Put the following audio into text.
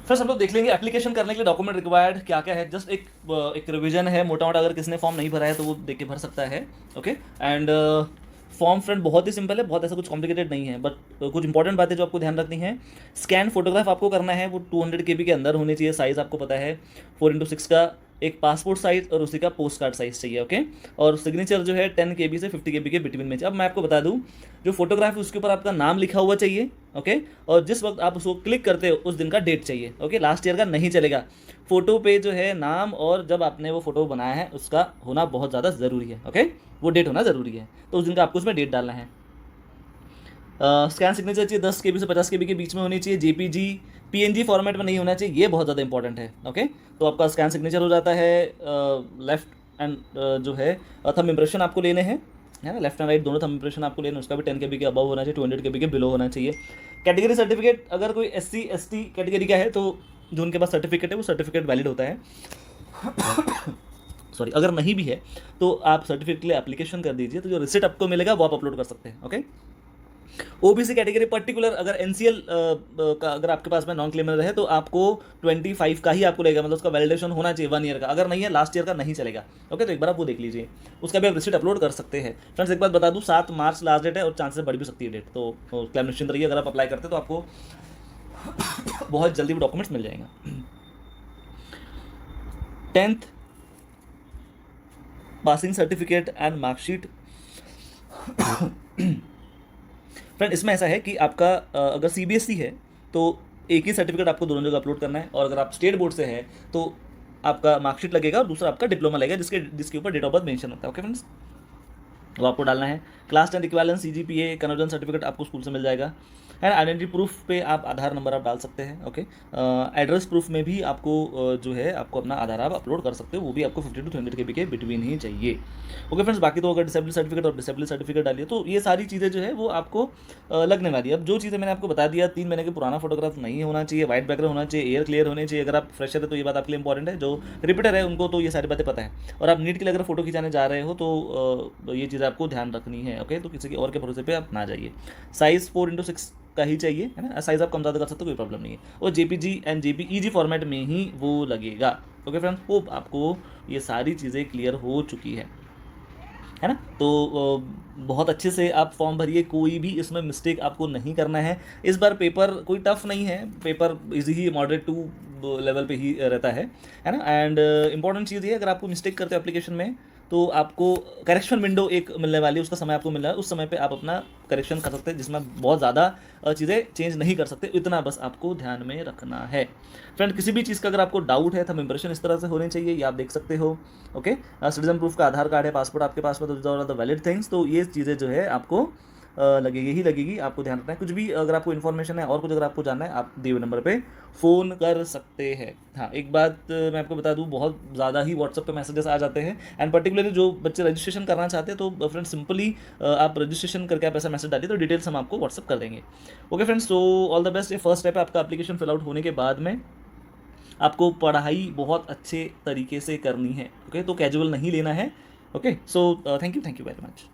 First हम लोग देख लेंगे एप्लीकेशन करने के लिए डॉक्यूमेंट रिक्वायर्ड क्या क्या है। जस्ट एक रिवीजन है मोटा मोटा, अगर किसी ने फॉर्म नहीं भरा है तो वो देख के भर सकता है। ओके एंड फॉर्म फ्रंट बहुत ही सिंपल है, बहुत ऐसा कुछ कॉम्प्लिकेटेड नहीं है, बट कुछ इंपॉर्टेंट बातें जो आपको ध्यान रखनी है। स्कैन फोटोग्राफ आपको करना है, वो 200 KB के अंदर होनी चाहिए। साइज़ आपको पता है 4x6 का एक पासपोर्ट साइज और उसी का पोस्ट कार्ड साइज चाहिए। ओके और सिग्नेचर जो है 10 KB से 50 KB के बिटवीन में चाहिए। अब मैं आपको बता दूं, जो फोटोग्राफ है उसके ऊपर आपका नाम लिखा हुआ चाहिए। ओके और जिस वक्त आप उसको क्लिक करते हो उस दिन का डेट चाहिए। ओके लास्ट ईयर का नहीं चलेगा। फोटो पे जो है नाम और जब आपने वो फोटो बनाया है उसका होना बहुत ज़्यादा ज़रूरी है। ओके वो डेट होना ज़रूरी है, तो उस दिन का आपको उसमें डेट डालना है। स्कैन सिग्नेचर चाहिए 10 KB से 50 KB के बीच में होनी चाहिए। JPG PNG फॉर्मेट में नहीं होना चाहिए, ये बहुत ज़्यादा इंपॉर्टेंट है। ओके तो आपका स्कैन सिग्नेचर हो जाता है। लेफ्ट एंड जो है थंब इंप्रेशन आपको लेने हैं, है ना, लेफ्ट एंड राइट दोनों थंब इंप्रेशन आपको लेने हैं। उसका भी 10 KB के अबव होना चाहिए, 200 KB के बिलो होना चाहिए। कैटेगरी सर्टिफिकेट, अगर कोई SC ST कैटेगरी का है तो जो उनके पास सर्टिफिकेट है वो सर्टिफिकेट वैलिड होता है। सॉरी, अगर नहीं भी है तो आप सर्टिफिकेट के लिए एप्लीकेशन कर दीजिए, तो जो रिसिट आपको मिलेगा वो आप अपलोड कर सकते हैं। ओके OBC कैटेगरी पर्टिकुलर, अगर NCL का अगर आपके पास में नॉन क्लेमर है तो आपको 25 का ही आपको लगेगा, मतलब उसका वैलिडेशन होना चाहिए 1 ईयर का। अगर नहीं है लास्ट ईयर का नहीं चलेगा। ओके तो एक बार आप वो देख लीजिए, उसका भी आप रिसिट अपलोड कर सकते हैं। फ्रेंड्स एक बात बता दूँ, 7 मार्च लास्ट डेट है और चांसेस बढ़ भी सकती है डेट, तो क्लेम निश्चिंत रहिए। अगर आप अप्लाई करते तो आपको बहुत जल्दी वो डॉक्यूमेंट्स मिल जाएंगे। 10th passing certificate and marksheet. Friend इसमें ऐसा है कि आपका अगर CBSE है तो एक ही सर्टिफिकेट आपको दोनों जगह अपलोड करना है, और अगर आप स्टेट बोर्ड से है तो आपका मार्कशीट लगेगा और दूसरा आपका डिप्लोमा लगेगा जिसके ऊपर डेट ऑफ बर्थ मेंशन होता है। ओके फ्रेंड्स वो आपको डालना है। Class 10 equivalence CGPA conversion certificate आपको स्कूल से मिल जाएगा। एंड आइडेंटिटी प्रूफ पे आप आधार नंबर आप डाल सकते हैं। ओके एड्रेस प्रूफ में भी आपको जो है आपको अपना आधार आप अपलोड कर सकते हो, वो भी आपको 50 to 200 KB के बिटवीन ही चाहिए। ओके फ्रेंड्स बाकी तो अगर डिसेबिलिटी सर्टिफिकेट और डिसेबिलिटी सर्टिफिकेट डालिए तो ये सारी चीज़ें जो है वो आपको लगने वाली है। अब जो चीज़ें मैंने आपको बता दिया, 3 महीने के पुराना फोटोग्राफ नहीं होना चाहिए, वाइट बैकग्राउंड होना चाहिए, एयर क्लियर होनी चाहिए। अगर आप फ्रेशर है तो ये बात आपके लिए इंपॉर्टेंट है, जो रिपीटर है उनको तो ये सारी बातें पता है। और आप नीट के लिए अगर फोटो खिंचाने जा रहे हो तो ये चीज़ आपको ध्यान रखनी है। ओके तो किसी के और के भरोसे पे आप ना जाइए। साइज़ 4x6 का ही चाहिए, है ना, साइज़ आप कम ज़्यादा कर सकते हो, कोई प्रॉब्लम नहीं है। और JPG एंड JPEG फॉर्मेट में ही वो लगेगा। ओके फ्रेंड्स होप आपको ये सारी चीज़ें क्लियर हो चुकी है ना। तो बहुत अच्छे से आप फॉर्म भरिए, कोई भी इसमें मिस्टेक आपको नहीं करना है। इस बार पेपर कोई टफ नहीं है, पेपर इजी ही मॉडरेट टू लेवल पे ही रहता है ना। एंड इंपॉर्टेंट चीज़ ये, अगर आपको मिस्टेक करते हो एप्लीकेशन में तो आपको करेक्शन विंडो एक मिलने वाली है, उसका समय आपको मिल रहा है, उस समय पे आप अपना करेक्शन कर सकते हैं, जिसमें बहुत ज़्यादा चीज़ें चेंज नहीं कर सकते, इतना बस आपको ध्यान में रखना है। फ्रेंड किसी भी चीज़ का अगर आपको डाउट है, थंब इंप्रेशन इस तरह से होने चाहिए, ये आप देख सकते हो। ओके सिटीजन प्रूफ का आधार कार्ड है, पासपोर्ट आपके पास में, तो वैलिड थिंग्स, तो ये चीज़ें जो है आपको लगेगी ही लगेगी, आपको ध्यान रखना है। कुछ भी अगर आपको इन्फॉर्मेशन है और कुछ अगर आपको जानना है, आप दिए हुए नंबर पे फ़ोन कर सकते हैं। हाँ एक बात मैं आपको बता दूं, बहुत ज़्यादा ही व्हाट्सएप पे मैसेजेस आ जाते हैं, एंड पर्टिकुलरली जो बच्चे रजिस्ट्रेशन करना चाहते हैं तो फ्रेंड्स सिंपली आप रजिस्ट्रेशन करके आप ऐसा मैसेज डालिए तो डिटेल्स हम आपको व्हाट्सअप कर देंगे। ओके फ्रेंड्स तो ऑल द बेस्ट। ये फर्स्ट स्टेप है आपका एप्लीकेशन फिल आउट होने के बाद में आपको पढ़ाई बहुत अच्छे तरीके से करनी है। ओके तो कैजुअल नहीं लेना है। Okay so thank you very much.